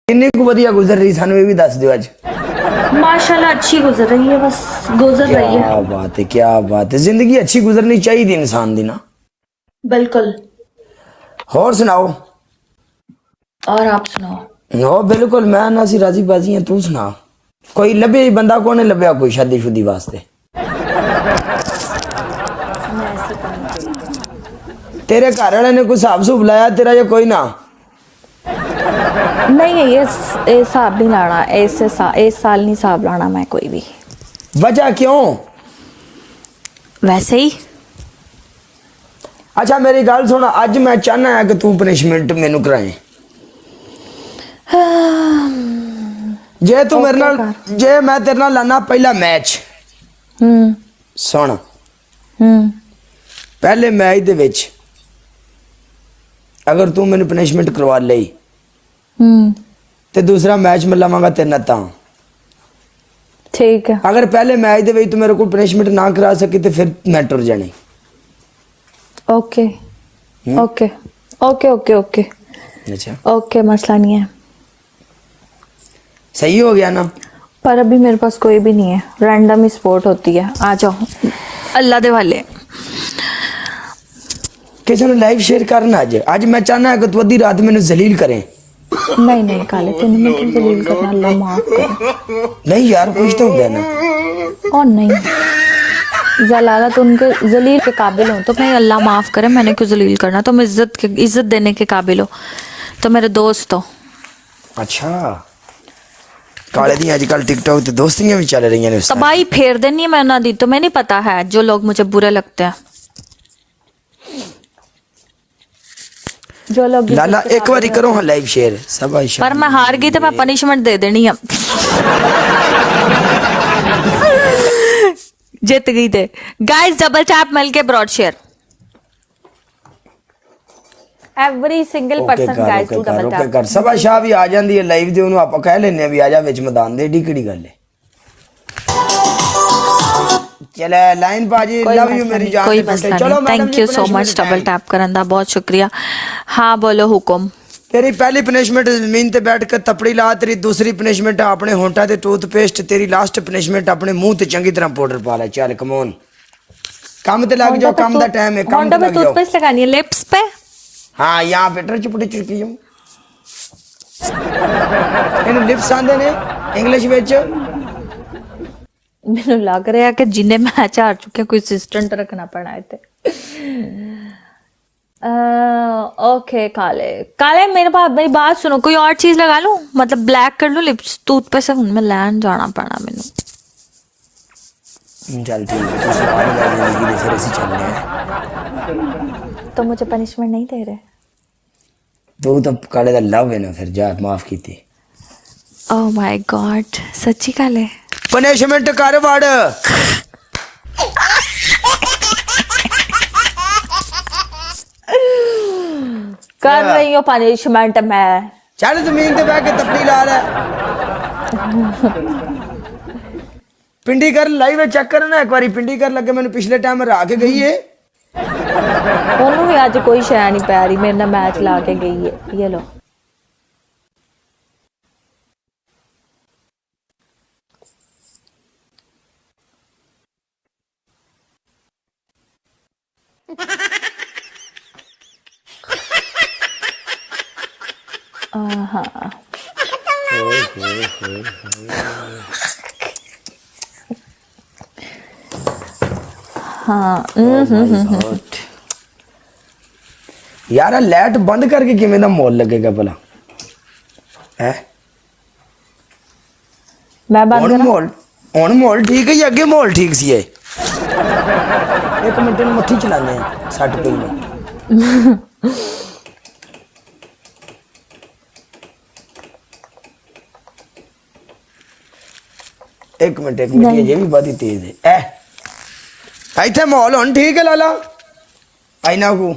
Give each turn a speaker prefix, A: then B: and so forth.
A: किन्नी को वधिया गुजर रही सानू ये भी दस दियो अज।
B: माशाल्लाह अच्छी गुजर रही है, बस गुजर रही है।
A: क्या बात है, क्या बात है। जिंदगी अच्छी गुजरनी चाहिए इंसान दी ना।
B: बिल्कुल।
A: और सुनाओ।
B: और आप सुनाओ।
A: हो बिल्कुल मैं ना सी राजी बाजी है। तू सुना कोई लभे बंदा कौन लभ्या कोई शादी शुदी वास्ते? तेरे घर वाले ने कोई हिसाब सूब लाया तेरा या कोई ना?
B: नहीं ये हिसाब नहीं लाना, इस साल नहीं हिसाब लाना मैं कोई भी।
A: वजह क्यों?
B: वैसे ही।
A: अच्छा मेरी गल सुन, अज मैं चाहना है कि तू पनिशमेंट मेनू कराए। जे तू मेरे नाल, जे मैं तेरे नाल लाना पहला मैच। सुन पहले मैच दे विच अगर तू मैनू पनिशमेंट करवा लई ते दूसरा मैच मैं लवांगा तेरे नाल तां।
B: ठीक है।
A: अगर पहले मैच दे विच तू मेरे को पनिशमेंट ना करा सकी तो फिर मैं टुर जानी।
B: Okay okay okay okay okay.
A: अच्छा
B: ओके मसला नहीं है।
A: सही हो गया ना?
B: पर अभी मेरे पास कोई भी नहीं है, रैंडम ही स्पोर्ट होती है। आ जाओ अल्लाह दे वाले।
A: किसी ने लाइव शेयर करना अज। अज मैं चाहना है कि तू अद्धी रात मैनू जलील करें।
B: नहीं नहीं काले तेन मैं क्यों जलील करना, अल्लाह माफ करे।
A: नहीं यार कुछ तो होता है ना।
B: और नहीं जलालत उनके जलील के काबिल हो तो मैं, अल्लाह माफ करे, मैंने क्यों जलील करना। तुम इज्जत देने के काबिल हो तो मेरे दोस्त हो।
A: अच्छा काले दी आजकल टिकटॉक ते दोस्तियां भी चल रही हैं।
B: तबाही फेर देनी है मैं ना दी, तुम्हें नहीं पता है जो लोग मुझे बुरे लगते हैं। जो लोग
A: लाला एक बार करो हाँ लाइव शेयर सब।
B: पर मैं हार गई तो मैं पनिशमेंट दे देनी है। जीत गई थे गाइस। डबल टैप मिल के broad share every single person guys to double tap
A: कर। सभा शाह भी आ जाती है लाइव दे, उन्होंने आप कह लेने भी आ जा विच मैदान दे। डी किहड़ी गल है। चले लाइन बाजी लव यू मेरी जान।
B: कोई मसला नहीं। Thank you so much double tap करन दा, बहुत शुक्रिया। हाँ बोलो हुकुम।
A: तेरी पहली पनिशमेंट जमीन ते बैठ कर तपड़ी ला। तेरी दूसरी पनिशमेंट अपने होंठा ते टूथपेस्ट। तेरी लास्ट पनिशमेंट अपने मुंह ते चंगी तरह पाउडर पा ले। चल कम ऑन काम ते लग जाओ, काम दा टाइम है। काम ते लग जाओ।
B: टूथपेस्ट लगानी है लिप्स पे।
A: हाँ यहाँ पे टच चुकी हूँ। इन लिप्स आंदे ने इंग्लिश विच।
B: मैनू लग रहा है कि जिन्हें मैच हार चुके कोई असिस्टेंट रखना पड़ा है। ओके काले काले मेरे पास मेरी बात सुनो, कोई और चीज लगा लूं, मतलब ब्लैक कर लूं लिप्स टूथपेस्ट। हूं मैं लैंड जाना पड़ा मैनू।
A: चल ठीक है तो सवाल जिंदगी दे सिरे से चल रहे हैं।
B: तो मुझे पनिशमेंट नहीं दे रहे?
A: तू तो काले दा लव है ना, फिर जा माफ कीती।
B: ओह माय गॉड सच्ची काले
A: पनिशमेंट कर वड़।
B: कर रही हूँ पनिशमेंट मैं।
A: चल जमीन ते बैठ के तपड़ी ला ले। पिंडी कर लाइव चेक कर ना एक बारी। पिंडी कर लगे मैंने पिछले टाइम हरा के गई है।
B: ਉਹਨੂੰ ਵੀ ਅੱਜ ਕੋਈ ਸ਼ੈ ਨਹੀਂ ਪੈ ਰਹੀ, ਮੇਰੇ ਨਾਲ ਮੈਚ ਲਾ ਕੇ ਗਈ ਹੈ। ਇਹ ਲੋ
A: यार लाइट बंद करके किवें दा मोल लगेगा भला है?
B: मैं बंद करा?
A: हुण मोल ठीक है या अगे मोल ठीक सी है? एक मिनट में मत्थी चलाने सट पई में। एक मिनट ये भी बड़ी तेज है। इथे माहौल हुण ठीक है लाला? आईना को